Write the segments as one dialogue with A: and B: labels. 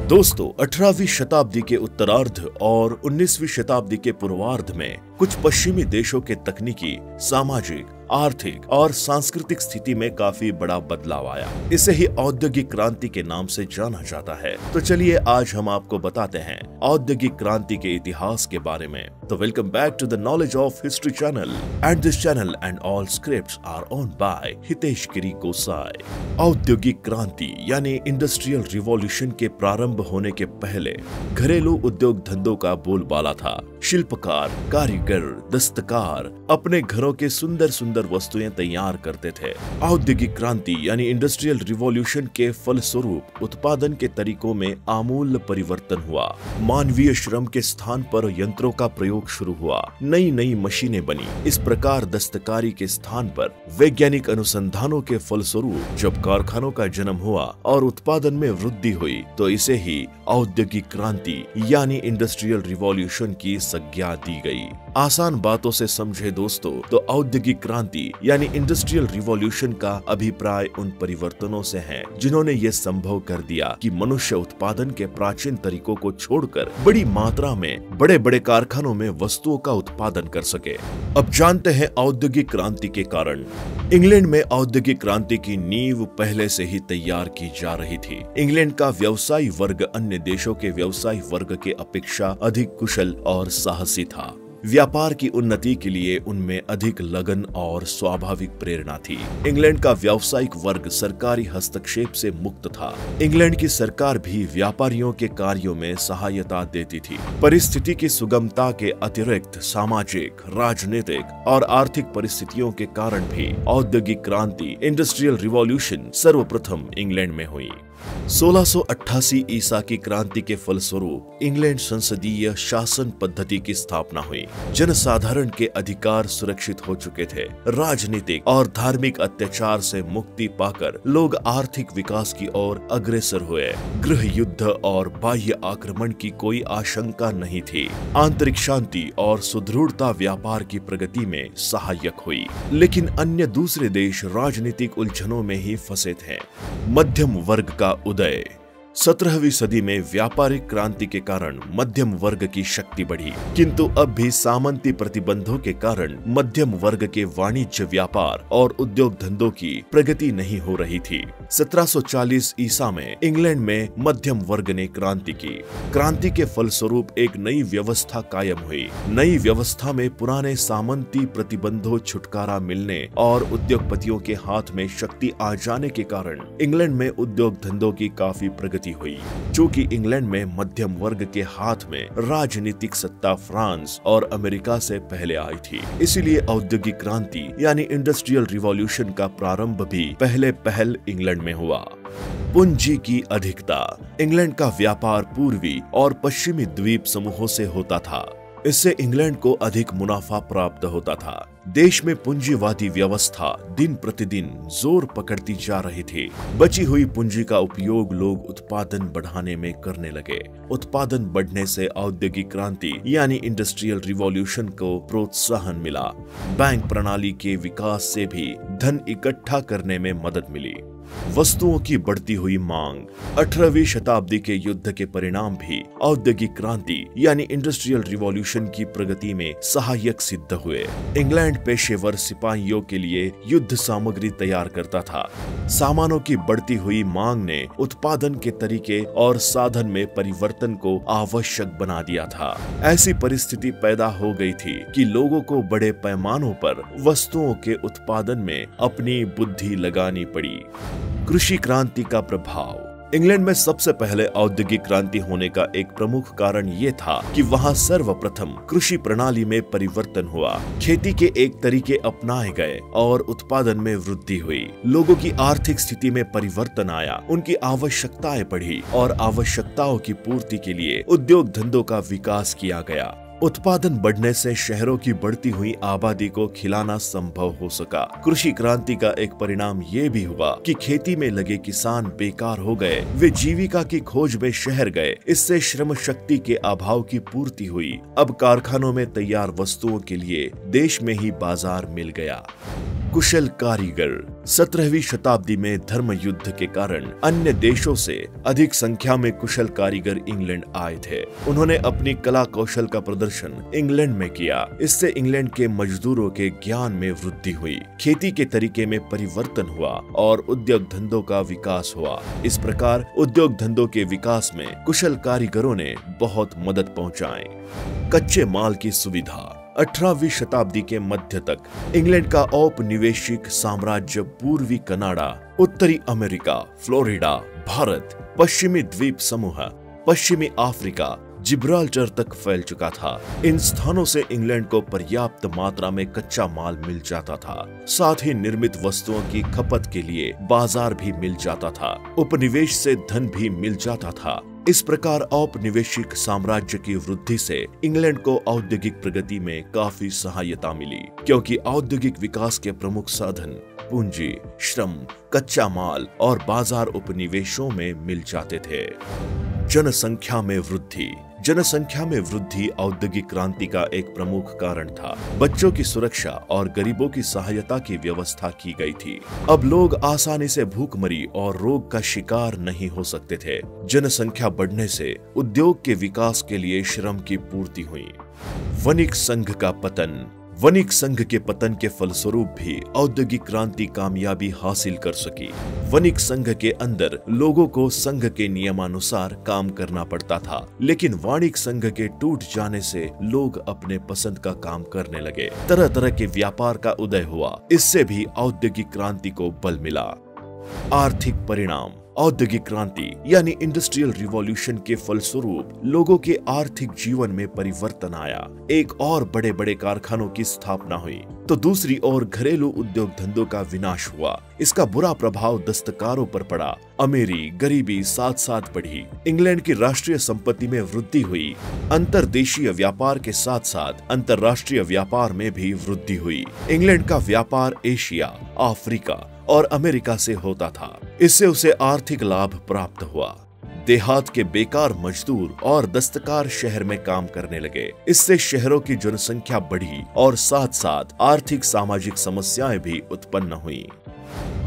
A: दोस्तों, 18वीं शताब्दी के उत्तरार्ध और 19वीं शताब्दी के पूर्वार्ध में कुछ पश्चिमी देशों के तकनीकी, सामाजिक, आर्थिक और सांस्कृतिक स्थिति में काफी बड़ा बदलाव आया। इसे ही औद्योगिक क्रांति के नाम से जाना जाता है। तो चलिए आज हम आपको बताते हैं औद्योगिक क्रांति के इतिहास के बारे में। तो welcome back to the knowledge of history channel and this channel and all scripts are owned by Hitesh Giri Gosai. औद्योगिक क्रांति यानी इंडस्ट्रियल रिवॉल्यूशन के प्रारंभ होने के पहले घरेलू उद्योग धंधों का बोलबाला था। शिल्पकार, कारीगर, दस्तकार अपने घरों के सुंदर सुंदर वस्तुएं तैयार करते थे। औद्योगिक क्रांति यानी इंडस्ट्रियल रिवॉल्यूशन के फलस्वरूप उत्पादन के तरीकों में आमूल परिवर्तन हुआ। मानवीय श्रम के स्थान पर यंत्रों का प्रयोग शुरू हुआ। नई नई मशीनें बनी। इस प्रकार दस्तकारी के स्थान पर वैज्ञानिक अनुसंधानों के फलस्वरूप जब कारखानों का जन्म हुआ और उत्पादन में वृद्धि हुई तो इसे ही औद्योगिक क्रांति यानी इंडस्ट्रियल रिवॉल्यूशन की संज्ञा दी गई। आसान बातों से समझे दोस्तों तो औद्योगिक क्रांति यानी इंडस्ट्रियल रिवॉल्यूशन का अभिप्राय उन परिवर्तनों से है जिन्होंने ये संभव कर दिया कि मनुष्य उत्पादन के प्राचीन तरीकों को छोड़कर बड़ी मात्रा में बड़े बड़े कारखानों में वस्तुओं का उत्पादन कर सके। अब जानते हैं औद्योगिक क्रांति के कारण। इंग्लैंड में औद्योगिक क्रांति की नींव पहले से ही तैयार की जा रही थी। इंग्लैंड का व्यवसायी वर्ग अन्य देशों के व्यवसायी वर्ग के अपेक्षा अधिक कुशल और साहसी था। व्यापार की उन्नति के लिए उनमें अधिक लगन और स्वाभाविक प्रेरणा थी। इंग्लैंड का व्यावसायिक वर्ग सरकारी हस्तक्षेप से मुक्त था। इंग्लैंड की सरकार भी व्यापारियों के कार्यों में सहायता देती थी। परिस्थिति की सुगमता के अतिरिक्त सामाजिक, राजनीतिक और आर्थिक परिस्थितियों के कारण भी औद्योगिक क्रांति इंडस्ट्रियल रिवॉल्यूशन सर्वप्रथम इंग्लैंड में हुई। 1688 ईसा की क्रांति के फलस्वरूप इंग्लैंड संसदीय शासन पद्धति की स्थापना हुई। जनसाधारण के अधिकार सुरक्षित हो चुके थे। राजनीतिक और धार्मिक अत्याचार से मुक्ति पाकर लोग आर्थिक विकास की ओर अग्रसर हुए। गृह युद्ध और बाह्य आक्रमण की कोई आशंका नहीं थी। आंतरिक शांति और सुदृढ़ता व्यापार की प्रगति में सहायक हुई। लेकिन अन्य दूसरे देश राजनीतिक उलझनों में ही फंसे थे। मध्यम वर्ग का उदय। 17वीं सदी में व्यापारिक क्रांति के कारण मध्यम वर्ग की शक्ति बढ़ी, किंतु अब भी सामंती प्रतिबंधों के कारण मध्यम वर्ग के वाणिज्य, व्यापार और उद्योग धंधों की प्रगति नहीं हो रही थी। 1740 ईसा में इंग्लैंड में मध्यम वर्ग ने क्रांति की। क्रांति के फलस्वरूप एक नई व्यवस्था कायम हुई। नई व्यवस्था में पुराने सामंती प्रतिबंधों छुटकारा मिलने और उद्योगपतियों के हाथ में शक्ति आ जाने के कारण इंग्लैंड में उद्योग धंधों की काफी प्रगति हुई। चूंकि इंग्लैंड में मध्यम वर्ग के हाथ में राजनीतिक सत्ता फ्रांस और अमेरिका से पहले आई थी, इसलिए औद्योगिक क्रांति यानी इंडस्ट्रियल रिवॉल्यूशन का प्रारंभ भी पहल इंग्लैंड में हुआ। पूंजी की अधिकता। इंग्लैंड का व्यापार पूर्वी और पश्चिमी द्वीप समूहों से होता था। इससे इंग्लैंड को अधिक मुनाफा प्राप्त होता था। देश में पूंजीवादी व्यवस्था दिन प्रतिदिन जोर पकड़ती जा रही थी। बची हुई पूंजी का उपयोग लोग उत्पादन बढ़ाने में करने लगे। उत्पादन बढ़ने से औद्योगिक क्रांति यानी इंडस्ट्रियल रिवॉल्यूशन को प्रोत्साहन मिला। बैंक प्रणाली के विकास से भी धन इकट्ठा करने में मदद मिली। वस्तुओं की बढ़ती हुई मांग। 18वीं शताब्दी के युद्ध के परिणाम भी औद्योगिक क्रांति यानी इंडस्ट्रियल रिवॉल्यूशन की प्रगति में सहायक सिद्ध हुए। इंग्लैंड पेशेवर सिपाहियों के लिए युद्ध सामग्री तैयार करता था। सामानों की बढ़ती हुई मांग ने उत्पादन के तरीके और साधन में परिवर्तन को आवश्यक बना दिया था। ऐसी परिस्थिति पैदा हो गई थी कि लोगों को बड़े पैमानों पर वस्तुओं के उत्पादन में अपनी बुद्धि लगानी पड़ी। कृषि क्रांति का प्रभाव। इंग्लैंड में सबसे पहले औद्योगिक क्रांति होने का एक प्रमुख कारण ये था कि वहाँ सर्वप्रथम कृषि प्रणाली में परिवर्तन हुआ। खेती के एक तरीके अपनाए गए और उत्पादन में वृद्धि हुई। लोगों की आर्थिक स्थिति में परिवर्तन आया, उनकी आवश्यकताएं बढ़ी और आवश्यकताओं की पूर्ति के लिए उद्योग धंधों का विकास किया गया। उत्पादन बढ़ने से शहरों की बढ़ती हुई आबादी को खिलाना संभव हो सका। कृषि क्रांति का एक परिणाम ये भी हुआ कि खेती में लगे किसान बेकार हो गए, वे जीविका की खोज में शहर गए। इससे श्रम शक्ति के अभाव की पूर्ति हुई। अब कारखानों में तैयार वस्तुओं के लिए देश में ही बाजार मिल गया। कुशल कारीगर। 17वीं शताब्दी में धर्म युद्ध के कारण अन्य देशों से अधिक संख्या में कुशल कारीगर इंग्लैंड आए थे। उन्होंने अपनी कला कौशल का प्रदर्शन इंग्लैंड में किया। इससे इंग्लैंड के मजदूरों के ज्ञान में वृद्धि हुई, खेती के तरीके में परिवर्तन हुआ और उद्योग धंधों का विकास हुआ। इस प्रकार उद्योग धंधों के विकास में कुशल कारीगरों ने बहुत मदद पहुंचाई। कच्चे माल की सुविधा। 18वीं शताब्दी के मध्य तक इंग्लैंड का औपनिवेशिक साम्राज्य पूर्वी कनाडा, उत्तरी अमेरिका, फ्लोरिडा, भारत, पश्चिमी द्वीप समूह, पश्चिमी अफ्रीका, जिब्राल्टर तक फैल चुका था। इन स्थानों से इंग्लैंड को पर्याप्त मात्रा में कच्चा माल मिल जाता था। साथ ही निर्मित वस्तुओं की खपत के लिए बाजार भी मिल जाता था। उपनिवेश से धन भी मिल जाता था। इस प्रकार औपनिवेशिक साम्राज्य की वृद्धि से इंग्लैंड को औद्योगिक प्रगति में काफी सहायता मिली, क्योंकि औद्योगिक विकास के प्रमुख साधन पूंजी, श्रम, कच्चा माल और बाजार उपनिवेशों में मिल जाते थे। जनसंख्या में वृद्धि। जनसंख्या में वृद्धि औद्योगिक क्रांति का एक प्रमुख कारण था। बच्चों की सुरक्षा और गरीबों की सहायता की व्यवस्था की गई थी। अब लोग आसानी से भूखमरी और रोग का शिकार नहीं हो सकते थे। जनसंख्या बढ़ने से उद्योग के विकास के लिए श्रम की पूर्ति हुई। वणिक संघ का पतन। वणिक संघ के पतन के फलस्वरूप भी औद्योगिक क्रांति कामयाबी हासिल कर सकी। वणिक संघ के अंदर लोगों को संघ के नियमानुसार काम करना पड़ता था, लेकिन वाणिक संघ के टूट जाने से लोग अपने पसंद का काम करने लगे। तरह तरह के व्यापार का उदय हुआ। इससे भी औद्योगिक क्रांति को बल मिला। आर्थिक परिणाम। औद्योगिक क्रांति यानी इंडस्ट्रियल रिवॉल्यूशन के फलस्वरूप लोगों के आर्थिक जीवन में परिवर्तन आया। एक और बड़े बड़े कारखानों की स्थापना हुई, तो दूसरी ओर घरेलू उद्योग धंधों का विनाश हुआ। इसका बुरा प्रभाव दस्तकारों पर पड़ा। अमीरी गरीबी साथ साथ बढ़ी। इंग्लैंड की राष्ट्रीय संपत्ति में वृद्धि हुई। अंतर्देशीय व्यापार के साथ साथ अंतर्राष्ट्रीय व्यापार में भी वृद्धि हुई। इंग्लैंड का व्यापार एशिया, अफ्रीका और अमेरिका से होता था। इससे उसे आर्थिक लाभ प्राप्त हुआ। देहात के बेकार मजदूर और दस्तकार शहर में काम करने लगे। इससे शहरों की जनसंख्या बढ़ी और साथ साथ आर्थिक सामाजिक समस्याएं भी उत्पन्न हुई।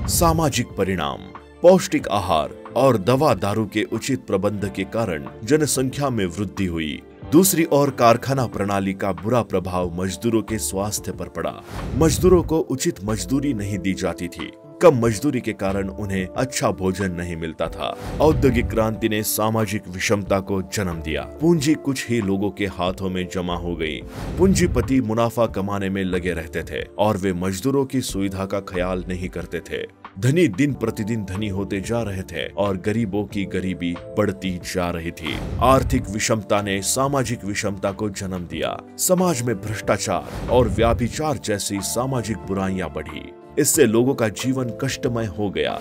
A: सामाजिक परिणाम। पौष्टिक आहार और दवा दारू के उचित प्रबंध के कारण जनसंख्या में वृद्धि हुई। दूसरी ओर कारखाना प्रणाली का बुरा प्रभाव मजदूरों के स्वास्थ्य पर पड़ा। मजदूरों को उचित मजदूरी नहीं दी जाती थी। कम मजदूरी के कारण उन्हें अच्छा भोजन नहीं मिलता था। औद्योगिक क्रांति ने सामाजिक विषमता को जन्म दिया। पूंजी कुछ ही लोगों के हाथों में जमा हो गई। पूंजीपति मुनाफा कमाने में लगे रहते थे और वे मजदूरों की सुविधा का ख्याल नहीं करते थे। धनी दिन प्रतिदिन धनी होते जा रहे थे और गरीबों की गरीबी बढ़ती जा रही थी। आर्थिक विषमता ने सामाजिक विषमता को जन्म दिया। समाज में भ्रष्टाचार और व्याभिचार जैसी सामाजिक बुराइयां बढ़ी। इससे लोगों का जीवन कष्टमय हो गया।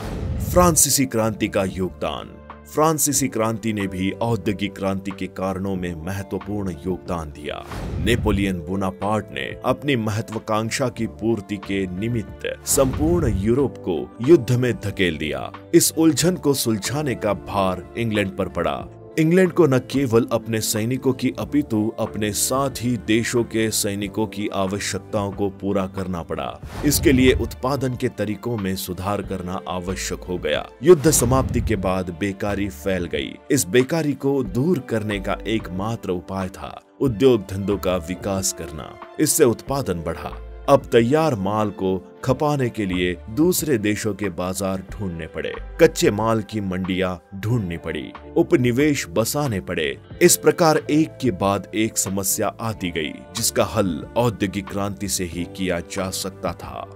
A: फ्रांसीसी क्रांति का योगदान। फ्रांसीसी क्रांति ने भी औद्योगिक क्रांति के कारणों में महत्वपूर्ण योगदान दिया। नेपोलियन बोनापार्ट ने अपनी महत्वाकांक्षा की पूर्ति के निमित्त संपूर्ण यूरोप को युद्ध में धकेल दिया। इस उलझन को सुलझाने का भार इंग्लैंड पर पड़ा। इंग्लैंड को न केवल अपने सैनिकों की अपितु अपने साथ ही देशों के सैनिकों की आवश्यकताओं को पूरा करना पड़ा। इसके लिए उत्पादन के तरीकों में सुधार करना आवश्यक हो गया। युद्ध समाप्ति के बाद बेकारी फैल गई। इस बेकारी को दूर करने का एकमात्र उपाय था उद्योग धंधों का विकास करना। इससे उत्पादन बढ़ा। अब तैयार माल को खपाने के लिए दूसरे देशों के बाजार ढूंढने पड़े। कच्चे माल की मंडियां ढूंढनी पड़ी। उपनिवेश बसाने पड़े। इस प्रकार एक के बाद एक समस्या आती गई, जिसका हल औद्योगिक क्रांति से ही किया जा सकता था।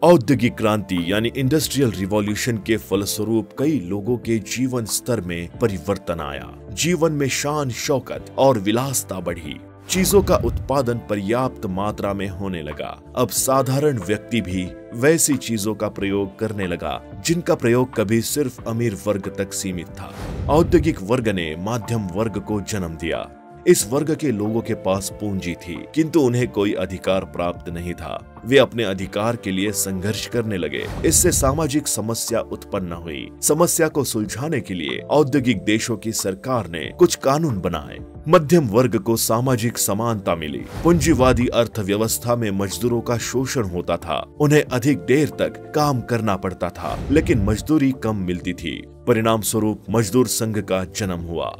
A: औद्योगिक क्रांति यानी इंडस्ट्रियल रिवॉल्यूशन के फलस्वरूप कई लोगों के जीवन स्तर में परिवर्तन आया। जीवन में शान शौकत और विलासता बढ़ी। चीजों का उत्पादन पर्याप्त मात्रा में होने लगा। अब साधारण व्यक्ति भी वैसी चीजों का प्रयोग करने लगा जिनका प्रयोग कभी सिर्फ अमीर वर्ग तक सीमित था। औद्योगिक वर्ग ने मध्यम वर्ग को जन्म दिया। इस वर्ग के लोगों के पास पूंजी थी, किंतु उन्हें कोई अधिकार प्राप्त नहीं था। वे अपने अधिकार के लिए संघर्ष करने लगे। इससे सामाजिक समस्या उत्पन्न हुई। समस्या को सुलझाने के लिए औद्योगिक देशों की सरकार ने कुछ कानून बनाए। मध्यम वर्ग को सामाजिक समानता मिली। पूंजीवादी अर्थव्यवस्था में मजदूरों का शोषण होता था। उन्हें अधिक देर तक काम करना पड़ता था, लेकिन मजदूरी कम मिलती थी। परिणाम स्वरूप मजदूर संघ का जन्म हुआ।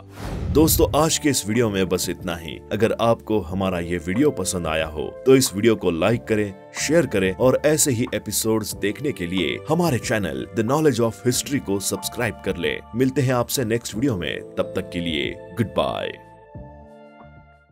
A: दोस्तों, आज के इस वीडियो में बस इतना ही। अगर आपको हमारा ये वीडियो पसंद आया हो तो इस वीडियो को लाइक करें, शेयर करें और ऐसे ही एपिसोड्स देखने के लिए हमारे channel the knowledge of history को सब्सक्राइब कर ले। मिलते हैं आपसे नेक्स्ट वीडियो में, तब तक के लिए गुड बाय।